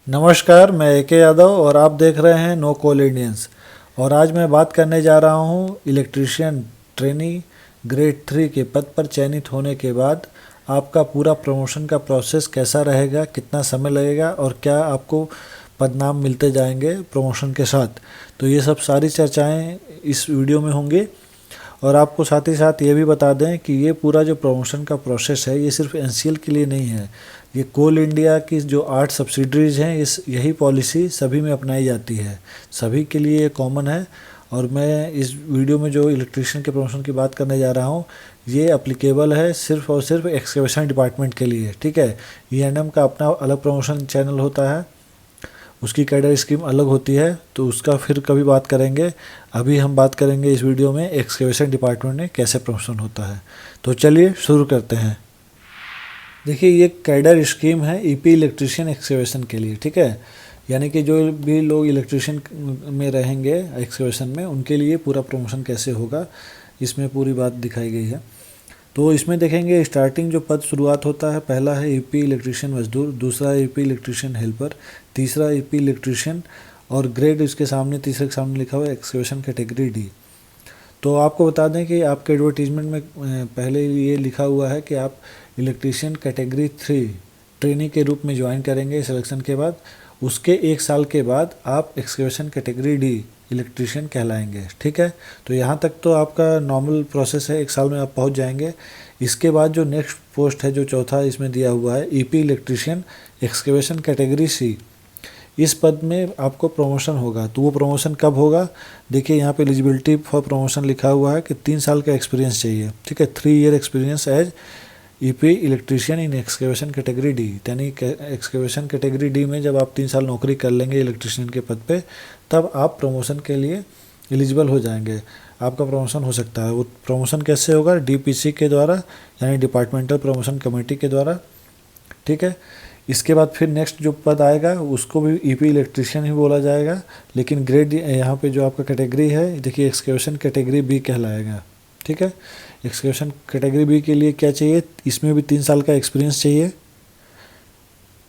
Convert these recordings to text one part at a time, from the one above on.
नमस्कार, मैं एके यादव और आप देख रहे हैं नो कॉल इंडियंस। और आज मैं बात करने जा रहा हूं इलेक्ट्रीशियन ट्रेनी ग्रेड 3 के पद पर चयनित होने के बाद आपका पूरा प्रमोशन का प्रोसेस कैसा रहेगा, कितना समय लगेगा और क्या आपको पदनाम मिलते जाएंगे प्रमोशन के साथ। तो ये सब सारी चर्चाएं इस वीडियो में होंगी। और आपको साथ ही साथ ये भी बता दें कि ये पूरा जो प्रमोशन का प्रोसेस है ये सिर्फ एनसीएल के लिए नहीं है। ये कोल इंडिया की जो 8 सब्सिडरीज हैं इस यही पॉलिसी सभी में अपनाई जाती है, सभी के लिए ये कॉमन है। और मैं इस वीडियो में जो इलेक्ट्रिशियन के प्रमोशन की बात करने जा रहा हूँ ये अप्लीकेबल है सिर्फ और सिर्फ एक्सकेवेशन डिपार्टमेंट के लिए। ठीक है, ईएनएम का अपना अलग प्रमोशन चैनल होता है, उसकी कैडर स्कीम अलग होती है, तो उसका फिर कभी बात करेंगे। अभी हम बात करेंगे इस वीडियो में एक्सकेवेशन डिपार्टमेंट में कैसे प्रमोशन होता है। तो चलिए शुरू करते हैं। देखिए, ये कैडर स्कीम है ईपी इलेक्ट्रिशियन एक्सकेवेशन के लिए। ठीक है, यानी कि जो भी लोग इलेक्ट्रिशियन में रहेंगे एक्सकेवेशन में उनके लिए पूरा प्रमोशन कैसे होगा इसमें पूरी बात दिखाई गई है। तो इसमें देखेंगे स्टार्टिंग जो पद शुरुआत होता है, पहला है ईपी इलेक्ट्रिशियन मजदूर, दूसरा ईपी इलेक्ट्रिशियन हेल्पर, तीसरा ईपी इलेक्ट्रिशियन और ग्रेड इसके सामने तीसरे के सामने लिखा हुआ है एक्सकेवेशन कैटेगरी डी। तो आपको बता दें कि आपके एडवर्टीजमेंट में पहले ये लिखा हुआ है कि आप इलेक्ट्रिशियन कैटेगरी 3 ट्रेनी के रूप में ज्वाइन करेंगे सिलेक्शन के बाद। उसके 1 साल के बाद आप एक्सकेवेशन कैटेगरी डी इलेक्ट्रिशियन कहलाएंगे। ठीक है, तो यहाँ तक तो आपका नॉर्मल प्रोसेस है, 1 साल में आप पहुँच जाएंगे। इसके बाद जो नेक्स्ट पोस्ट है, जो चौथा इसमें दिया हुआ है EP electrician excavation category C, इस पद में आपको प्रमोशन होगा। तो वो प्रमोशन कब होगा, देखिए यहाँ पे एलिजिबिलिटी फॉर प्रमोशन लिखा हुआ है कि 3 साल का एक्सपीरियंस चाहिए। ठीक है, 3 year experience as EP electrician in excavation category D. यानी एक्सकेवेशन कैटेगरी डी में जब आप 3 साल नौकरी कर लेंगे इलेक्ट्रिशियन के पद पे, तब आप प्रमोशन के लिए एलिजिबल हो जाएंगे, आपका प्रमोशन हो सकता है। वो प्रमोशन कैसे होगा, डीपीसी के द्वारा, यानी डिपार्टमेंटल प्रमोशन कमेटी के द्वारा। ठीक है, इसके बाद फिर नेक्स्ट जो पद आएगा उसको भी ईपी इलेक्ट्रिशियन ही बोला जाएगा, लेकिन ग्रेड यहाँ पे जो आपका कैटेगरी है देखिए एक्सकेवेशन कैटेगरी बी कहलाएगा। ठीक है, एक्सकेवेशन कैटेगरी बी के लिए क्या चाहिए, इसमें भी 3 साल का एक्सपीरियंस चाहिए।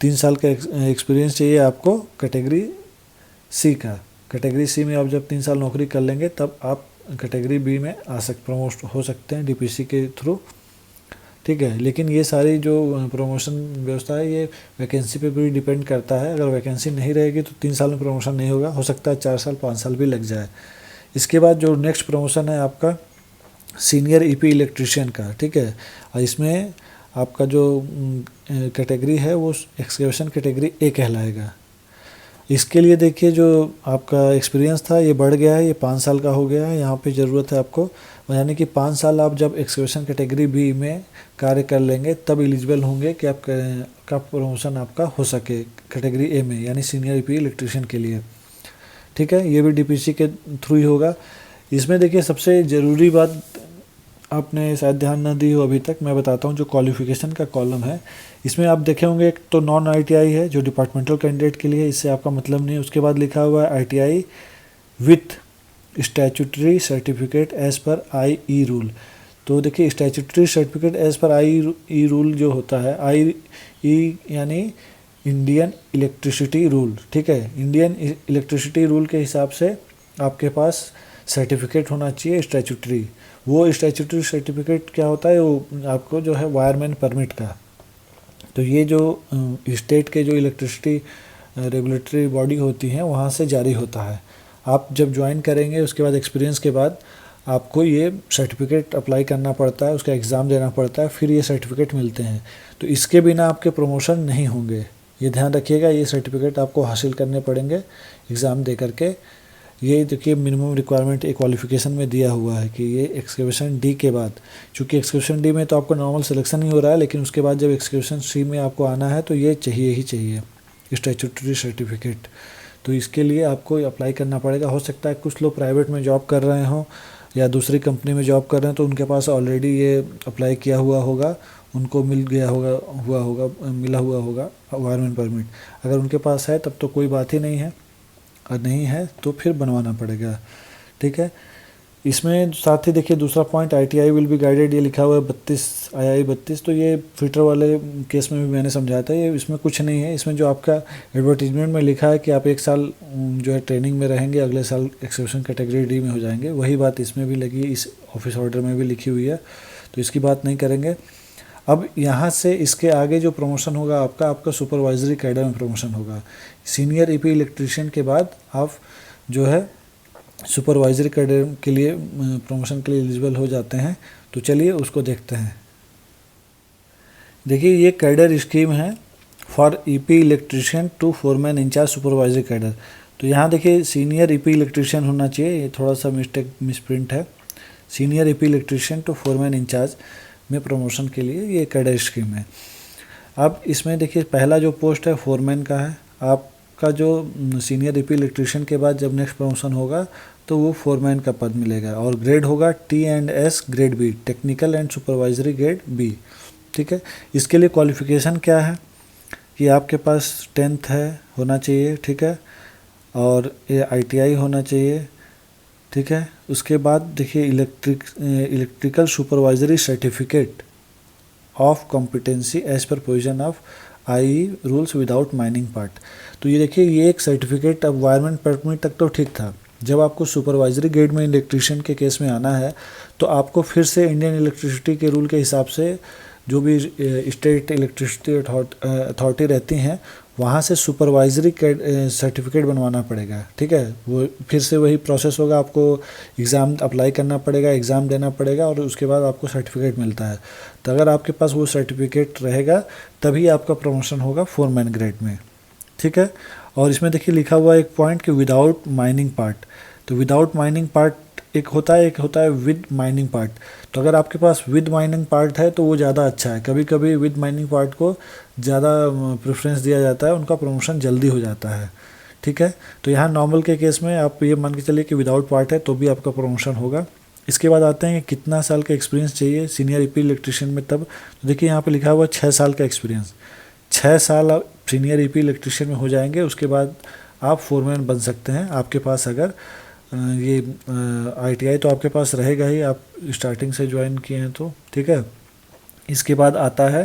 3 साल का एक्सपीरियंस चाहिए आपको कैटेगरी सी का। कैटेगरी सी में आप जब 3 साल नौकरी कर लेंगे तब आप कैटेगरी बी में प्रमोट हो सकते हैं डीपीसी के थ्रू। ठीक है, लेकिन ये सारी जो प्रमोशन व्यवस्था है ये वैकेंसी पे भी डिपेंड करता है। अगर वैकेंसी नहीं रहेगी तो 3 साल में प्रमोशन नहीं होगा, हो सकता है 4 साल 5 साल भी लग जाए। इसके बाद जो नेक्स्ट प्रमोशन है आपका सीनियर ईपी इलेक्ट्रिशियन का। ठीक है, और इसमें आपका जो कैटेगरी है वो एक्सकेवेशन कैटेगरी ए कहलाएगा। इसके लिए देखिए जो आपका एक्सपीरियंस था ये बढ़ गया है, ये 5 साल का हो गया है। यहाँ पे ज़रूरत है आपको, यानी कि 5 साल आप जब एक्सकेवेशन कैटेगरी बी में कार्य कर लेंगे तब एलिजिबल होंगे कि आपका प्रमोशन आपका हो सके कैटेगरी ए में, यानी सीनियर ईपी इलेक्ट्रिशियन के लिए। ठीक है, ये भी डीपीसी के थ्रू ही होगा। इसमें देखिए सबसे ज़रूरी बात आपने शायद ध्यान न दी हो अभी तक, मैं बताता हूँ। जो क्वालिफिकेशन का कॉलम है इसमें आप देखे होंगे एक तो नॉन आईटीआई है जो डिपार्टमेंटल कैंडिडेट के लिए, इससे आपका मतलब नहीं है। उसके बाद लिखा हुआ है ITI with statutory certificate as per I rule. तो देखिए statutory certificate as per I rule जो होता है, आई यानी इंडियन इलेक्ट्रिसिटी रूल। ठीक है, इंडियन इलेक्ट्रिसिटी रूल के हिसाब से आपके पास सर्टिफिकेट होना चाहिए स्टैट्यूटरी। वो स्टैट्यूटरी सर्टिफिकेट क्या होता है, वो आपको जो है वायरमैन परमिट का। तो ये जो स्टेट के जो इलेक्ट्रिसिटी रेगुलेटरी बॉडी होती हैं वहाँ से जारी होता है। आप जब ज्वाइन करेंगे उसके बाद एक्सपीरियंस के बाद आपको ये सर्टिफिकेट अप्लाई करना पड़ता है, उसका एग्ज़ाम देना पड़ता है, फिर ये सर्टिफिकेट मिलते हैं। तो इसके बिना आपके प्रमोशन नहीं होंगे, ये ध्यान रखिएगा। ये सर्टिफिकेट आपको हासिल करने पड़ेंगे एग्ज़ाम दे करके। ये देखिए मिनिमम रिक्वायरमेंट एक क्वालिफिकेशन में दिया हुआ है कि ये एक्सकेवेशन डी के बाद, चूँकि एक्सकेवेशन डी में तो आपको नॉर्मल सिलेक्शन ही हो रहा है, लेकिन उसके बाद जब एक्सकेवेशन सी में आपको आना है तो ये चाहिए ही चाहिए स्टैट्यूटरी सर्टिफिकेट। तो इसके लिए आपको अप्लाई करना पड़ेगा। हो सकता है कुछ लोग प्राइवेट में जॉब कर रहे हों या दूसरी कंपनी में जॉब कर रहे हैं तो उनके पास ऑलरेडी ये अप्लाई किया हुआ होगा, उनको मिला हुआ होगा वायरमैन परमिट। अगर उनके पास है तब तो कोई बात ही नहीं है, और नहीं है तो फिर बनवाना पड़ेगा। ठीक है, इसमें साथ ही देखिए दूसरा point ITI will be guided, ये लिखा हुआ है 32 II 32, तो ये फिटर वाले केस में भी मैंने समझाया था, ये इसमें कुछ नहीं है। इसमें जो आपका एडवर्टीजमेंट में लिखा है कि आप 1 साल जो है ट्रेनिंग में रहेंगे, अगले साल एक्सेप्शन कैटेगरी डी में हो जाएंगे, वही बात इसमें भी लगी, इस ऑफिस ऑर्डर में भी लिखी हुई है, तो इसकी बात नहीं करेंगे। अब यहाँ से इसके आगे जो प्रमोशन होगा आपका सुपरवाइजरी कैडर में प्रमोशन होगा। सीनियर EP इलेक्ट्रीशियन के बाद आप जो है सुपरवाइजरी कैडर के लिए प्रमोशन के लिए एलिजिबल हो जाते हैं। तो चलिए उसको देखते हैं। देखिए ये कैडर स्कीम है for EP electrician to foreman incharge supervisory cadre. तो यहाँ देखिए सीनियर EP इलेक्ट्रीशियन होना चाहिए, ये थोड़ा सा मिसप्रिंट है। Senior EP electrician to foreman incharge में प्रमोशन के लिए ये कैडर स्कीम है। अब इसमें देखिए पहला जो पोस्ट है फोरमैन का है। आपका जो सीनियर EP इलेक्ट्रीशियन के बाद जब नेक्स्ट प्रमोशन होगा तो वो फोरमैन का पद मिलेगा, और ग्रेड होगा T&S grade B, technical and supervisory grade B। ठीक है, इसके लिए क्वालिफ़िकेशन क्या है कि आपके पास 10th है होना चाहिए, ठीक है, और ये ITI होना चाहिए, ठीक है। उसके बाद देखिए electrical supervisory certificate of competency as per position of IE rules without mining part. तो ये देखिए ये एक सर्टिफिकेट, अब वायरमेंट परमिट तक तो ठीक था। जब आपको सुपरवाइजरी ग्रेड में इलेक्ट्रीशियन के केस में आना है तो आपको फिर से इंडियन इलेक्ट्रिसिटी के रूल के हिसाब से जो भी स्टेट इलेक्ट्रिसिटी अथॉरिटी रहती हैं वहाँ से सुपरवाइजरी सर्टिफिकेट बनवाना पड़ेगा, ठीक है। वो फिर से वही प्रोसेस होगा, आपको एग्ज़ाम अप्लाई करना पड़ेगा, एग्ज़ाम देना पड़ेगा, और उसके बाद आपको सर्टिफिकेट मिलता है। तो अगर आपके पास वो सर्टिफिकेट रहेगा तभी आपका प्रमोशन होगा फोरमैन ग्रेड में, ठीक है। और इसमें देखिए लिखा हुआ एक पॉइंट कि विदाउट माइनिंग पार्ट। तो विदाउट माइनिंग पार्ट एक होता है विद माइनिंग पार्ट। तो अगर आपके पास विद माइनिंग पार्ट है तो वो ज़्यादा अच्छा है। कभी कभी विद माइनिंग पार्ट को ज़्यादा प्रेफरेंस दिया जाता है, उनका प्रमोशन जल्दी हो जाता है, ठीक है। तो यहाँ नॉर्मल के केस में आप ये मान के चलिए कि विदाउट पार्ट है तो भी आपका प्रमोशन होगा। इसके बाद आते हैं कि कितना साल का एक्सपीरियंस चाहिए सीनियर EP इलेक्ट्रीशियन में। तब तो देखिए यहाँ पे लिखा हुआ 6 साल का एक्सपीरियंस। 6 साल आप सीनियर EP इलेक्ट्रीशियन में हो जाएंगे, उसके बाद आप फोरमैन बन सकते हैं। आपके पास अगर ये ITI तो आपके पास रहेगा ही, आप स्टार्टिंग से ज्वाइन किए हैं तो, ठीक है। इसके बाद आता है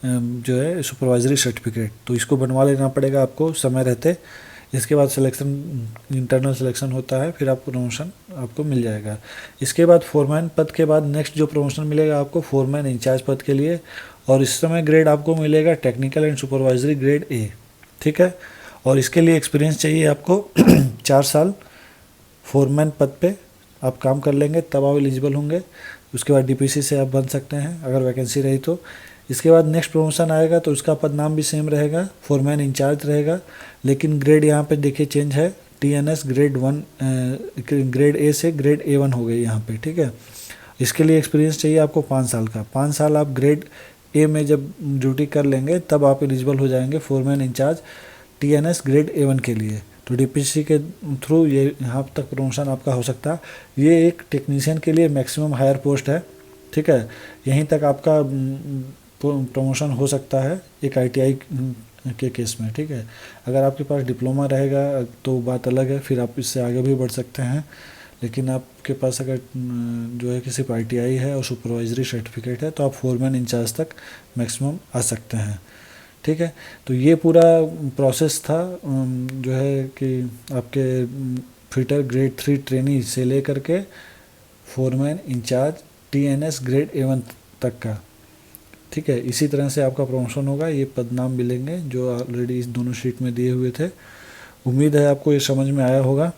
जो है सुपरवाइजरी सर्टिफिकेट, तो इसको बनवा लेना पड़ेगा आपको समय रहते। इसके बाद सिलेक्शन, इंटरनल सिलेक्शन होता है, फिर आप प्रमोशन आपको मिल जाएगा। इसके बाद फोरमैन पद के बाद नेक्स्ट जो प्रमोशन मिलेगा आपको फोरमैन इंचार्ज पद के लिए, और इस समय ग्रेड आपको मिलेगा technical and supervisory grade A, ठीक है। और इसके लिए एक्सपीरियंस चाहिए आपको 4 साल फोरमैन पद पे आप काम कर लेंगे तब आप एलिजिबल होंगे। उसके बाद DPC से आप बन सकते हैं अगर वैकेंसी रही तो। इसके बाद नेक्स्ट प्रमोशन आएगा तो उसका पद नाम भी सेम रहेगा, फोरमैन इंचार्ज रहेगा, लेकिन ग्रेड यहाँ पे देखिए चेंज है, TNS ग्रेड 1 ग्रेड A से ग्रेड A1 हो गई यहाँ पे, ठीक है। इसके लिए एक्सपीरियंस चाहिए आपको 5 साल का। 5 साल आप ग्रेड A में जब ड्यूटी कर लेंगे तब आप एलिजिबल हो जाएंगे foreman in charge TNS grade A1 के लिए। तो DPC के थ्रू ये यहाँ तक प्रमोशन आपका हो सकता है। ये एक टेक्नीशियन के लिए मैक्सिमम हायर पोस्ट है, ठीक है। यहीं तक आपका प्रमोशन हो सकता है एक ITI के केस में, ठीक है। अगर आपके पास डिप्लोमा रहेगा तो बात अलग है, फिर आप इससे आगे भी बढ़ सकते हैं। लेकिन आपके पास अगर जो है कि सिर्फ ITI है और सुपरवाइजरी सर्टिफिकेट है तो आप फोरमैन इंचार्ज तक मैक्सिमम आ सकते हैं, ठीक है। तो ये पूरा प्रोसेस था जो है कि आपके फिटर ग्रेड 3 ट्रेनी से लेकर के foreman in charge TNS grade A1 तक का, ठीक है। इसी तरह से आपका प्रमोशन होगा। ये पदनाम मिलेंगे जो ऑलरेडी इस दोनों शीट में दिए हुए थे। उम्मीद है आपको ये समझ में आया होगा।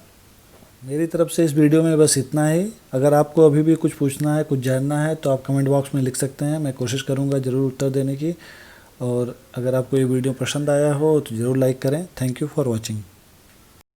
मेरी तरफ से इस वीडियो में बस इतना ही। अगर आपको अभी भी कुछ पूछना है, कुछ जानना है तो आप कमेंट बॉक्स में लिख सकते हैं, मैं कोशिश करूँगा ज़रूर उत्तर देने की। और अगर आपको ये वीडियो पसंद आया हो तो ज़रूर लाइक करें। Thank you for watching.